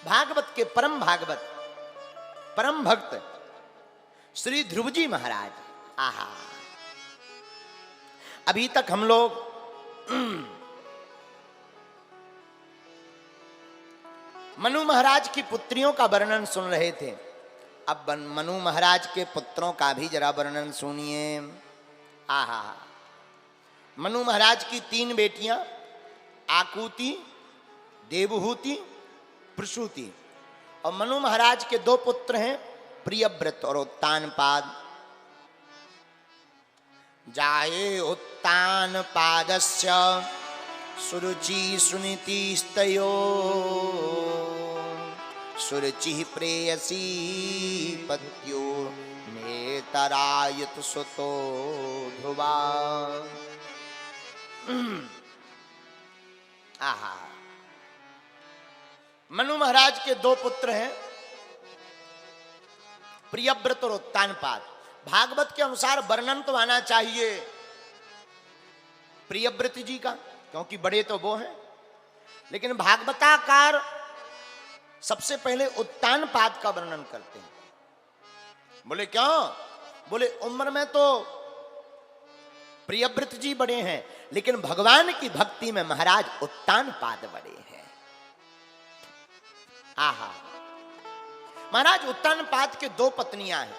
भागवत के परम भागवत परम भक्त श्री ध्रुव जी महाराज। आहा, अभी तक हम लोग मनु महाराज की पुत्रियों का वर्णन सुन रहे थे। अब मनु महाराज के पुत्रों का भी जरा वर्णन सुनिए। आहा, मनु महाराज की 3 बेटियां आकुति, देवहूति, प्रसूति, और मनु महाराज के 2 पुत्र हैं प्रियव्रत और उत्तानपाद। जाये उत्तानपादस्य सुरुचि सुनीतिस्तयो सुरुचि प्रेयसी पत्यो नेतरायत सुतो ध्रुवा। आहा, मनु महाराज के 2 पुत्र हैं प्रियव्रत और उत्तानपाद। भागवत के अनुसार वर्णन तो आना चाहिए प्रियव्रत जी का, क्योंकि बड़े तो वो हैं, लेकिन भागवताकार सबसे पहले उत्तानपाद का वर्णन करते हैं। बोले क्यों? बोले उम्र में तो प्रियव्रत जी बड़े हैं, लेकिन भगवान की भक्ति में महाराज उत्तानपाद बड़े हैं। आहा, महाराज उत्तानपाद के 2 पत्नियां हैं,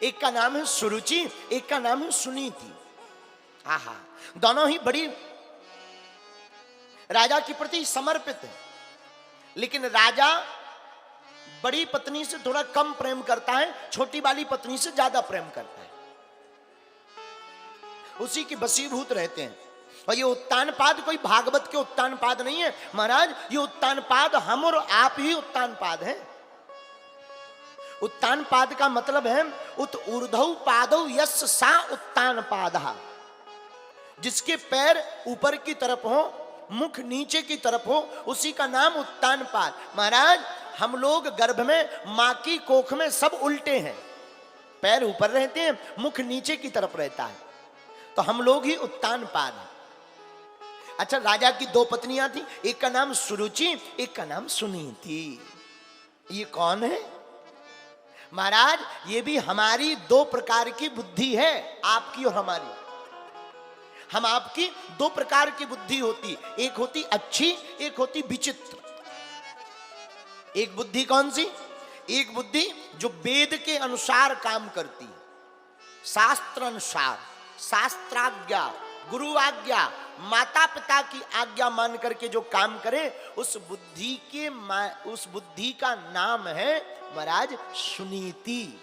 एक का नाम है सुरुचि, एक का नाम है सुनीति। आहा, दोनों ही बड़ी राजा के प्रति समर्पित है, लेकिन राजा बड़ी पत्नी से थोड़ा कम प्रेम करता है, छोटी वाली पत्नी से ज्यादा प्रेम करता है, उसी की वशीभूत रहते हैं। और ये उत्तानपाद कोई भागवत के उत्तानपाद नहीं है महाराज, ये उत्तानपाद हम और आप ही उत्तानपाद हैं। उत्तानपाद का मतलब है उत ऊर्ध्व पादौ यस्य सा उत्तानपादः, जिसके पैर ऊपर की तरफ हो, मुख नीचे की तरफ हो, उसी का नाम उत्तानपाद। महाराज हम लोग गर्भ में मां की कोख में सब उल्टे हैं, पैर ऊपर रहते हैं, मुख नीचे की तरफ रहता है, तो हम लोग ही उत्तानपाद हैं। अच्छा, राजा की 2 पत्नियां थी, एक का नाम सुरुचि, एक का नाम सुनीति। ये कौन है महाराज? ये भी हमारी 2 प्रकार की बुद्धि है, आपकी और हमारी। हम आपकी 2 प्रकार की बुद्धि होती, एक होती अच्छी, एक होती विचित्र। एक बुद्धि कौन सी? एक बुद्धि जो वेद के अनुसार काम करती है, शास्त्र अनुसार, शास्त्राज्ञा, गुरु आज्ञा, माता पिता की आज्ञा मान करके जो काम करे, उस बुद्धि का नाम है महाराज सुनीति।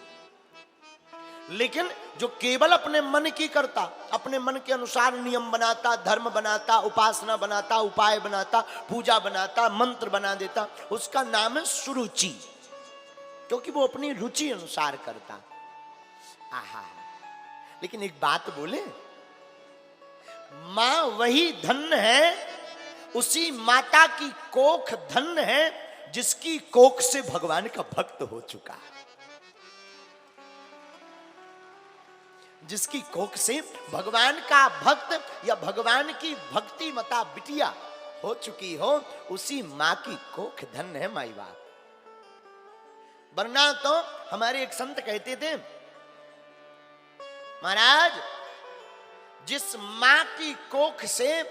लेकिन जो केवल अपने मन की करता, अपने मन के अनुसार नियम बनाता, धर्म बनाता, उपासना बनाता, उपाय बनाता, पूजा बनाता, मंत्र बना देता, उसका नाम है सुरुचि, क्योंकि वो अपनी रुचि अनुसार करता। आहा, लेकिन एक बात बोले, मां वही धन्य है, उसी माता की कोख धन्य है जिसकी कोख से भगवान का भक्त हो चुका है। जिसकी कोख से भगवान का भक्त या भगवान की भक्ति मता बिटिया हो चुकी हो, उसी मां की कोख धन्य है माई बाप। वरना तो हमारे एक संत कहते थे, महाराज जिस मां की कोख से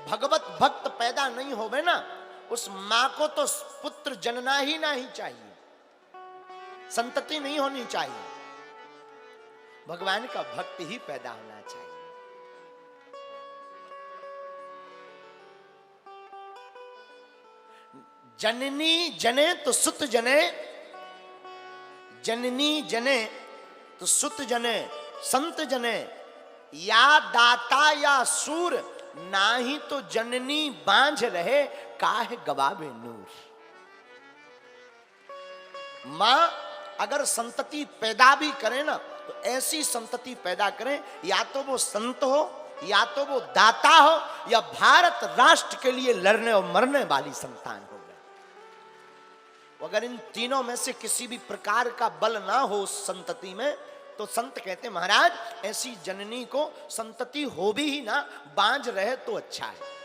भगवत भक्त पैदा नहीं होवे ना, उस मां को तो पुत्र जनना ही नहीं चाहिए, संतति नहीं होनी चाहिए, भगवान का भक्त ही पैदा होना चाहिए। जननी जने तो सुत जने, जननी जने तो सुत जने, संत जने, या दाता या सूर, ना ही तो जननी बांझ रहे, काहे गवावे नूर। मां अगर संतति पैदा भी करे ना, तो ऐसी संतति पैदा करें, या तो वो संत हो, या तो वो दाता हो, या भारत राष्ट्र के लिए लड़ने और मरने वाली संतान हो गए। अगर इन तीनों में से किसी भी प्रकार का बल ना हो उस संतति में, तो संत कहते महाराज ऐसी जननी को संतति हो भी ही ना, बांझ रहे तो अच्छा है।